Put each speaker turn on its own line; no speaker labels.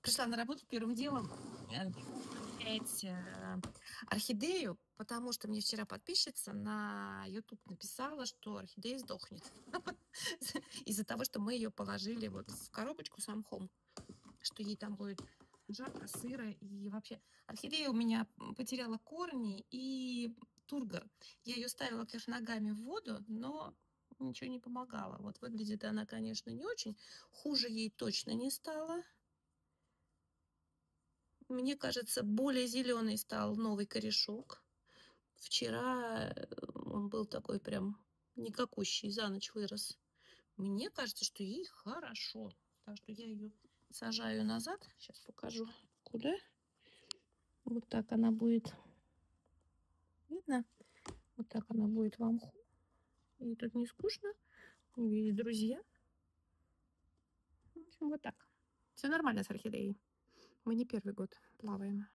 Пришла на работу первым делом, проверять, орхидею, потому что мне вчера подписчица на YouTube написала, что орхидея сдохнет из-за того, что мы ее положили вот в коробочку с мхом, что ей там будет жарко, сыро и вообще. Орхидея у меня потеряла корни и тургор. Я ее ставила кверх ногами в воду, но ничего не помогало. Вот выглядит она, конечно, не очень. Хуже ей точно не стало. Мне кажется, более зеленый стал новый корешок. Вчера он был такой прям никакущий, за ночь вырос. Мне кажется, что ей хорошо. Так что я ее сажаю назад. Сейчас покажу, куда. Вот так она будет. Видно? Вот так она будет в мху. И тут не скучно. И друзья. В общем, вот так. Все нормально с орхидеей. Мы не первый год плаваем.